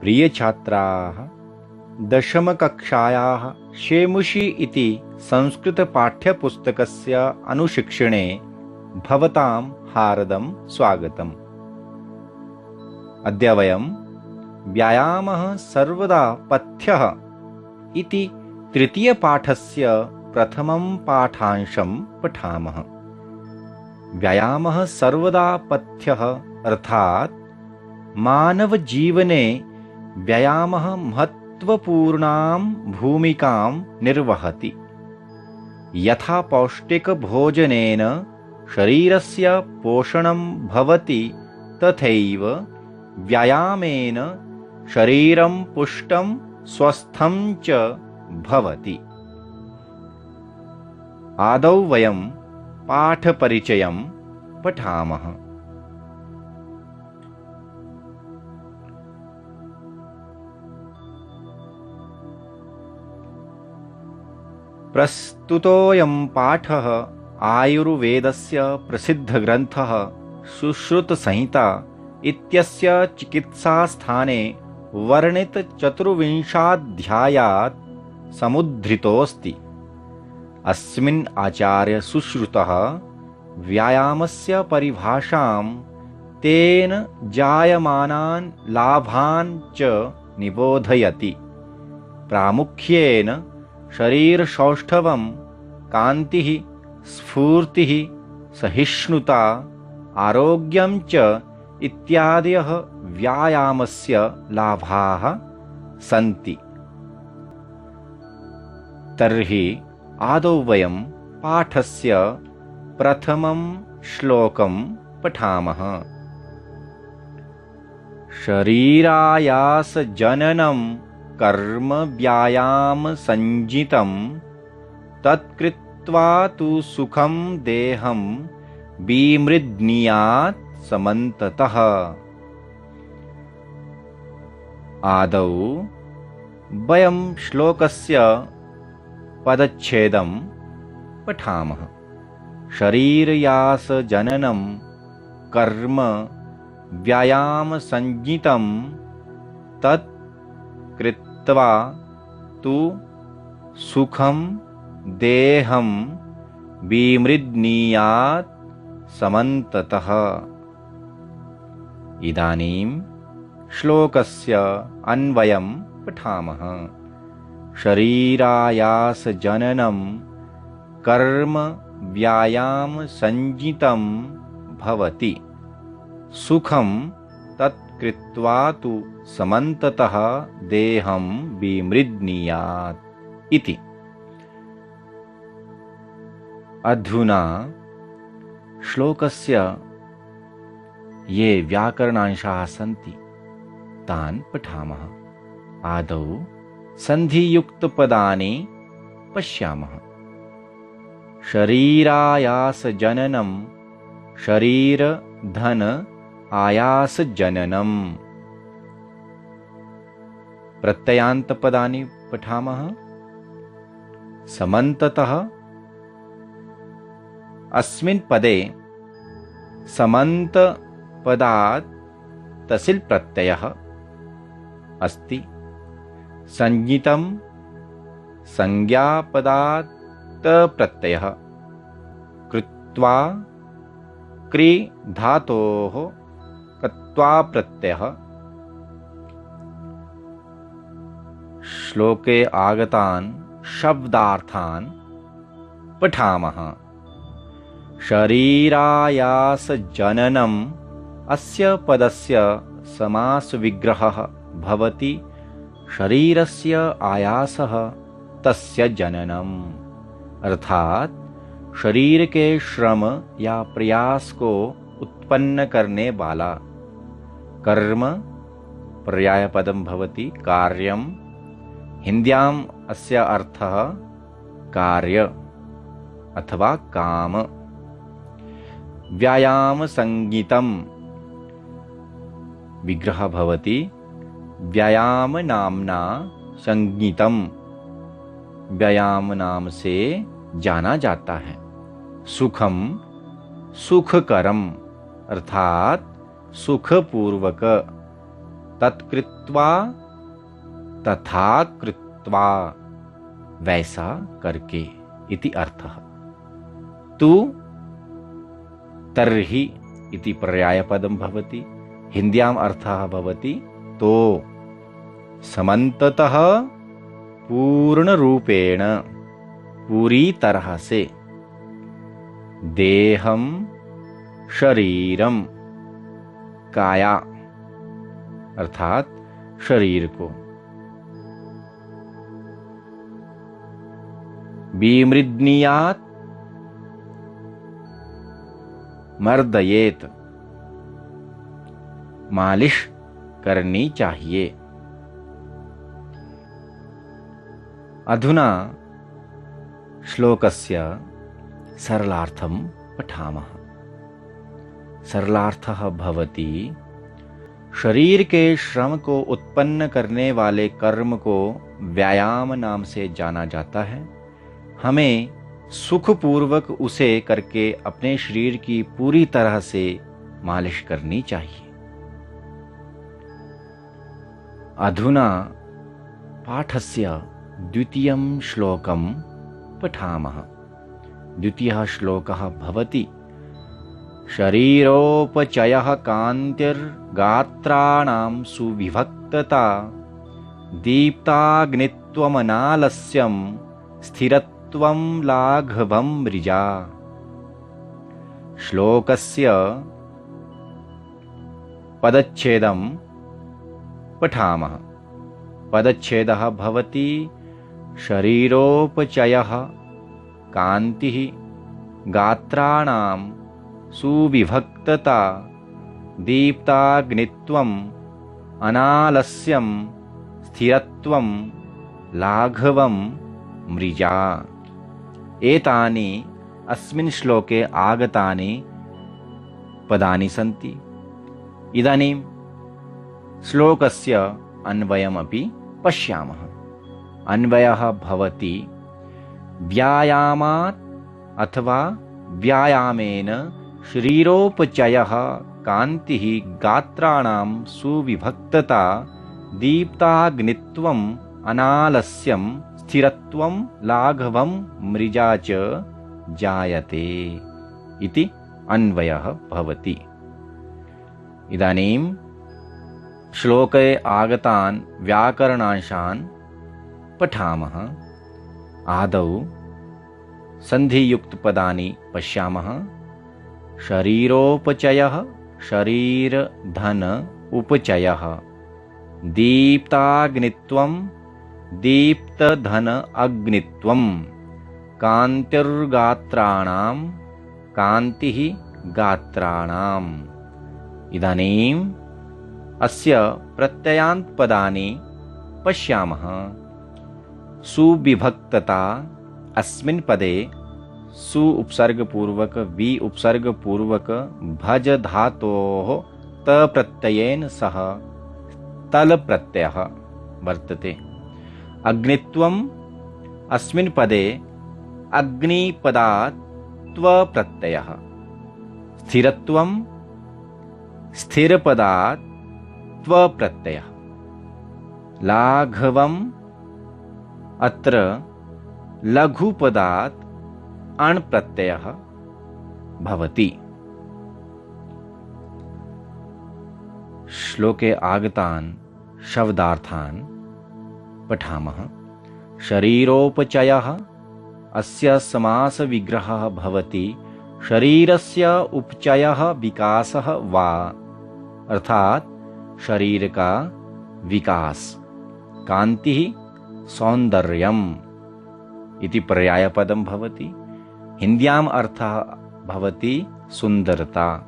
प्रिय छात्राः, दशमकक्षायाः शेमुषी इति संस्कृतपाठ्यपुस्तकस्य अनुशिक्षणे भवतां हार्दं स्वागतम्। अद्य वयं व्यायामः सर्वदा पथ्यः इति तृतीयपाठस्य प्रथमं पाठांशं पठामः। व्यायामः सर्वदा पथ्यः अर्थात् मानवजीवने व्यायामः महत्त्वपूर्णां भूमिकां निर्वहति। यथा पौष्टिकभोजनेन शरीरस्य पोषणं भवति, तथैव व्यायामेन शरीरं पुष्टं स्वस्थं च भवति। आदौ वयं पाठपरिचयं पठामः। प्रस्तुतोऽयं पाठः आयुर्वेदस्य प्रसिद्धग्रन्थः सुश्रुतसंहिता इत्यस्य चिकित्सास्थाने वर्णितचतुर्विंशाध्यायात् समुद्धृतोऽस्ति। अस्मिन् आचार्यसुश्रुतः व्यायामस्य परिभाषां, तेन जायमानान् लाभान् च निबोधयति। प्रामुख्येन शरीरसौष्ठवं, कान्तिः, स्फूर्तिः, सहिष्णुता, आरोग्यं च इत्यादयः व्यायामस्य लाभाः सन्ति। तर्हि आदौ वयं पाठस्य प्रथमं श्लोकं पठामः। शरीरायासजननं कर्म व्यायामसञ्ज्ञितं, तत्कृत्वा तु सुखं देहं विमृध्नीयात् समन्ततः। आदौ वयं श्लोकस्य पदच्छेदं पठामः। शरीरयासजननं कर्म व्यायामसञ्ज्ञितं, तत् कृत्वा तु सुखं देहं विमृध्नीयात् समन्ततः। इदानीं श्लोकस्य अन्वयं पठामः। शरीरायासजननं कर्म व्यायामसञ्ज्ञितं भवति, सुखं तत्कृत्वा तु समन्ततः देहं विमृध्नीयात् इति। अधुना श्लोकस्य ये व्याकरणांशाः सन्ति तान् पठामः। आदौ सन्धियुक्तपदानि पश्यामः। शरीरायासजननं, शरीरधन आयासजननं। प्रत्ययान्तपदानि पठामः। समन्ततः, अस्मिन् पदे समन्तपदात् तसिल् प्रत्ययः अस्ति। संज्ञितं, संज्ञापदात् प्रत्ययः। कृत्वा, क्रि धातोः कत्वा प्रत्ययः। श्लोके आगतान् शब्दार्थान् पठामः। शरीरायासजननम्, अस्य पदस्य समासविग्रहः भवति। शरीरस्य आयासः तस्य जननम्, अर्थात शरीर के श्रम या प्रयास को उत्पन्न करने वाला। कर्म पर्यायपदं भवति। कार्यं, हिन्द्याम् अस्य अर्थः कार्य अथवा काम। व्यायामसंज्ञितं विग्रह भवति। व्यायाम नामना संज्ञितं, व्यायाम नाम से जाना जाता है। सुखम, सुखकरम अर्थात सुखपूर्वक तत्कृत्वा तथा कृत्वा, वैसा करके इति अर्थः। तु तर्हि इति पर्यायपदं भवति। हिन्द्याम् अर्थः भवति तो, समन्ततः पूर्णरूपेण, पूरी तरह से, देहम शरीरम, काया अर्थात शरीर को, विमृद्नीयात् मर्दयेत, मालिश करनी चाहिए। अधुना श्लोकस्य सरलार्थं पठामः। सरलार्थः भवति शरीर के श्रम को उत्पन्न करने वाले कर्म को व्यायाम नाम से जाना जाता है। हमें सुखपूर्वक उसे करके अपने शरीर की पूरी तरह से मालिश करनी चाहिए। अधुना पाठस्य द्वितीयं श्लोकं पठामः। द्वितीयः श्लोकः भवति शरीरोपचयः कान्तिर्गात्राणां सुविभक्तता, दीप्ताग्नित्वमनालस्यं स्थिरत्वं लाघवं मृजा। श्लोकस्य पदच्छेदं पठामः। पदच्छेदः भवति शरीरोपचयः कान्तिः गात्राणां सुविभक्तता, दीप्ताग्नित्वम् अनालस्यं स्थिरत्वं लाघवं मृजा। एतानि अस्मिन् श्लोके आगतानि पदानि सन्ति। इदानीं श्लोकस्य अन्वयमपि पश्यामः। अन्वयः भवति व्यायामात् अथवा व्यायामेन शरीरोपचयः कान्तिः गात्राणां सुविभक्तता, दीप्ताग्नित्वम् अनालस्यं स्थिरत्वं लाघवं मृजा च जायते इति अन्वयः भवति। इदानीं श्लोके आगतान् व्याकरणांशान् पठामः। आदौ सन्धियुक्तपदानि पश्यामः। शरीरोपचयः शरीरधन उपचयः, दीप्ताग्नित्वं दीप्तधन अग्नित्वं, कान्तिर्गात्राणां कान्तिः गात्राणाम्। इदानीम् अस्य प्रत्ययान्तपदानि पश्यामः। सुविभक्तता, अस्मिन् पदे सु उपसर्गपूर्वक वि उपसर्गपूर्वक भज धातोः त प्रत्ययेन सह तल प्रत्ययः वर्तते। अग्नित्वम्, अस्मिन् पदे अग्निपदात् त्व प्रत्ययः। स्थिरत्वं, स्थिरपदात् त्व प्रत्ययः। लाघवम्, अत्र लघुपदात् अण् प्रत्ययः भवति। श्लोके आगतान् शब्दार्थान् पठामः। शरीरोपचयः, अस्य समास विग्रहः भवति शरीरस्य उपचयः विकासः वा, अर्थात शरीर का विकास। कान्तिः सौन्दर्यम् इति पर्यायपदं भवति। हिन्द्याम् अर्थः भवति सुन्दरता।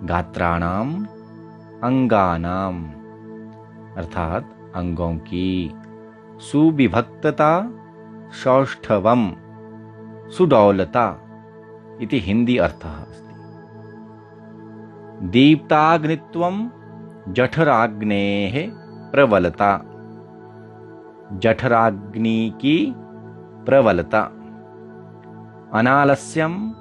गात्राणाम् अंगानाम् अर्थात अंगों की। सुविभक्तता सौष्ठवम, सुडौलता इति हिंदी अर्थः अस्ति। दीप्ताग्नित्वं जठराग्नेः प्रबलता, जठराग्नि की प्रबलता। अनालस्यम्,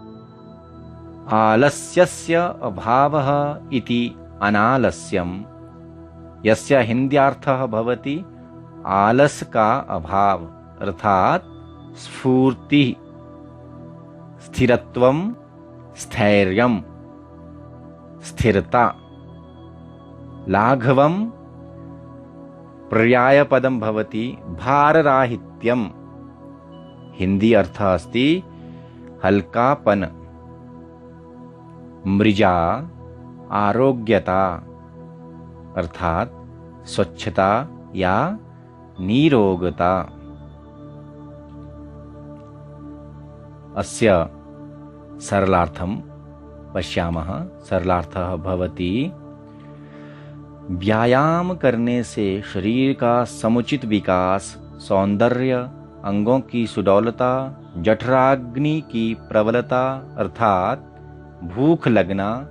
आलस्यस्य अभावः इति अनालस्यम्। यस्य हिन्द्यार्थः भवति आलस का अभाव अर्थात स्फूर्ति, स्थिरत्वम, स्थैर्यम, स्थिरता। लाघवम पर्यायपदं भवति भारराहित्यम। हिंदी अर्थ अस्ति हल्कापन। मृजा आरोग्यता अर्थात स्वच्छता या निरोगता। अस्य सरलार्थं पश्यामः। सरलार्थः भवति व्यायाम करने से शरीर का समुचित विकास, सौंदर्य, अंगों की सुडौलता, जठराग्नि की प्रबलता अर्थात भूख लगना,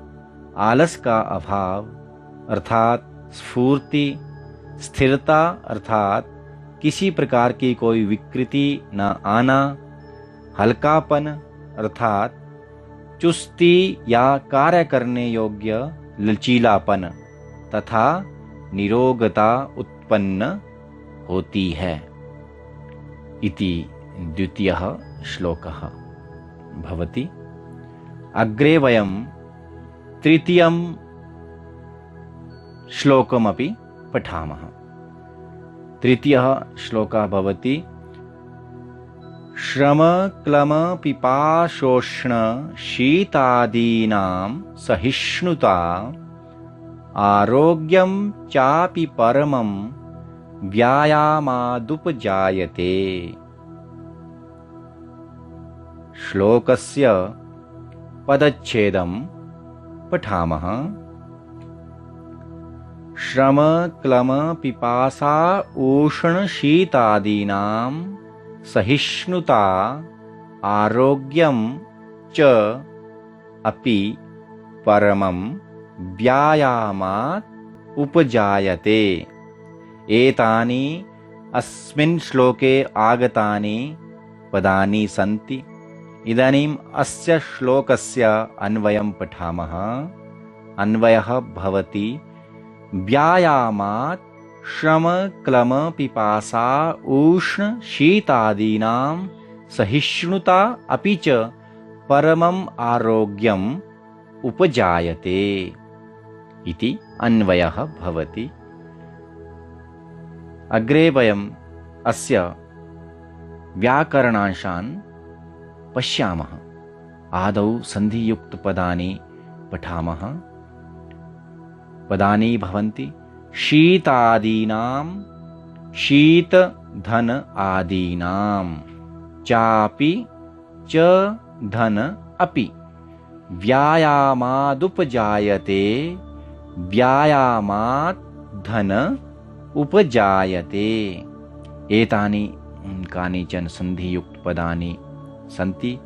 आलस का अभाव अर्थात स्फूर्ति, स्थिरता अर्थात किसी प्रकार की कोई विकृति न आना, हल्कापन अर्थात चुस्ती या कार्य करने योग्य लचीलापन तथा निरोगता उत्पन्न होती है। इति द्वितीयः श्लोकः भवति। अग्रे वयं तृतीयं श्लोकमपि पठामः। तृतीयः श्लोकः भवति श्रम क्लम पिपाशोष्ण शीतादीनां सहिष्णुता आरोग्यं चापि परमं व्यायामादुपजायते। श्लोकस्य पदच्छेदं पठामः। श्रम क्लम पिपासा उष्ण शीतादीनां सहिष्णुता आरोग्यं च अपि परमं व्यायामात् उपजायते। एतानि अस्मिन् श्लोके आगतानि पदानि सन्ति। इदानीम् अस्य श्लोकस्य अन्वयं पठामः। अन्वयः भवति व्यायामात् श्रम क्लम पिपासा उष्ण शीतादीनां सहिष्णुता अपि च परमम् आरोग्यम् उपजायते इति अन्वयः भवति। अग्रे वयम् अस्य व्याकरणांशान् पश्यामः। आदौ सन्धियुक्तपदानि पठामः। पदानि भवन्ति शीतादीनां, शीत धन आदीनां, चापि च धन अपि, व्यायामादुपजायते, व्यायामात् धन उपजायते। एतानि कानिचन सन्धियुक्तपदानि सन्ति।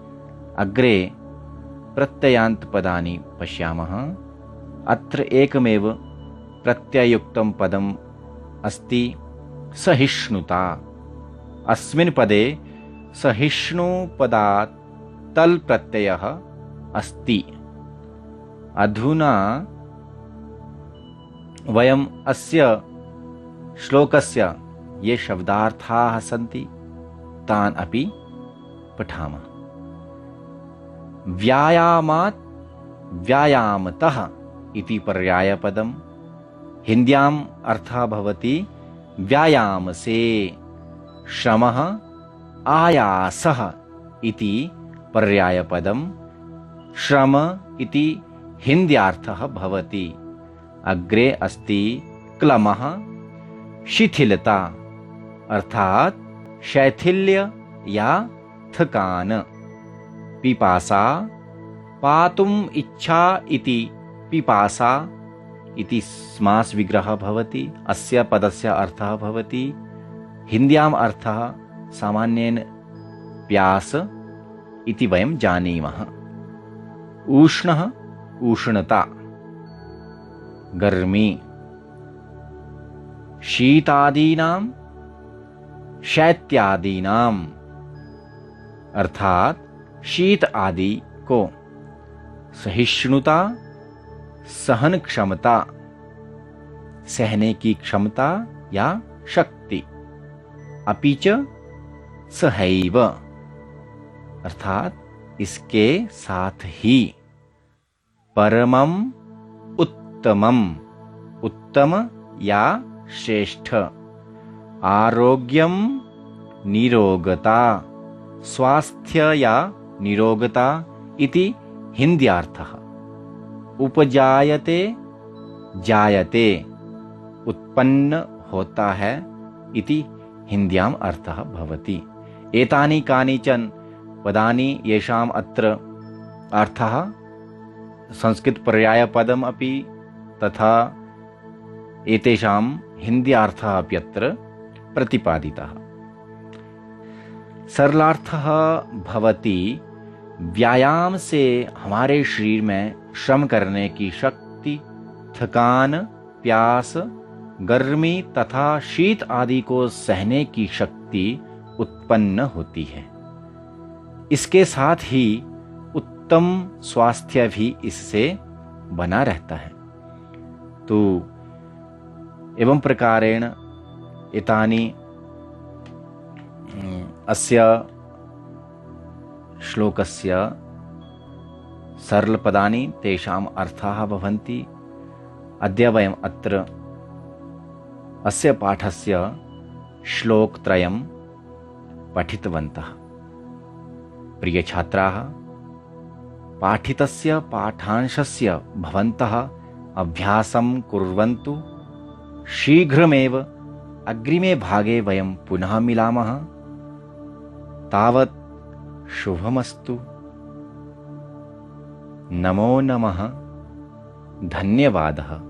अग्रे प्रत्ययान्तपदानि पश्यामः। अत्र एकमेव प्रत्ययुक्तं पदम् अस्ति सहिष्णुता। अस्मिन् पदे सहिष्णुपदात् तल् प्रत्ययः अस्ति। अधुना वयम् अस्य श्लोकस्य ये शब्दार्थाः सन्ति तान् अपि पठामः। व्यायामात् व्यायामतः इति पर्यायपदम्। हिन्द्याम् अर्थः भवति व्यायाम से। श्रमः आयासः इति पर्यायपदम्। श्रम इति हिन्द्यार्थः भवति। अग्रे अस्ति क्लमः, शिथिलता अर्थात शैथिल्य या थकान। पिपासा पातुम् इच्छा इति पिपासा इति समास विग्रह भवति। अस्य पदस्य अर्थः भवति हिन्द्याम् अर्थः सामान्येन प्यास इति वयं जानीमः। उष्णः उष्णता गर्मी। शीतादीनां शैत्यादीनां अर्थात शीत आदि को। सहिष्णुता सहन क्षमता। सहने की क्षमता या शक्ति। अपि च सहैव अर्थात इसके साथ ही। परमम उत्तमम, उत्तम या श्रेष्ठ। आरोग्यम निरोगता, स्वास्थ्य या निरोगता इति हिन्द्यार्थः। उपजायते जायते, उत्पन्न होता है इति हिन्द्याम् अर्थः भवति। एतानि कानिचन पदानि येषाम् अत्र अर्थः संस्कृत पर्यायपदम् अपि तथा एतेषां हिन्द्यार्थः अपि अत्र प्रतिपादितः। सरलार्थः भवति व्यायाम से हमारे शरीर में श्रम करने की शक्ति, थकान, प्यास, गर्मी तथा शीत आदि को सहने की शक्ति उत्पन्न होती है। इसके साथ ही उत्तम स्वास्थ्य भी इससे बना रहता है। तो एवं प्रकारेण एतानि अस्य श्लोकस्य सरलपदानि तेषाम् अर्थाः भवन्ति। अद्य वयम् अत्र अस्य पाठस्य श्लोकत्रयं पठितवन्तः। प्रिय छात्राः, पाठितस्य पाठांशस्य भवन्तः अभ्यासं कुर्वन्तु। शीघ्रमेव अग्रिमे भागे वयं पुनः मिलामः। तावत् शुभमस्तु। नमो नमः। धन्यवादः।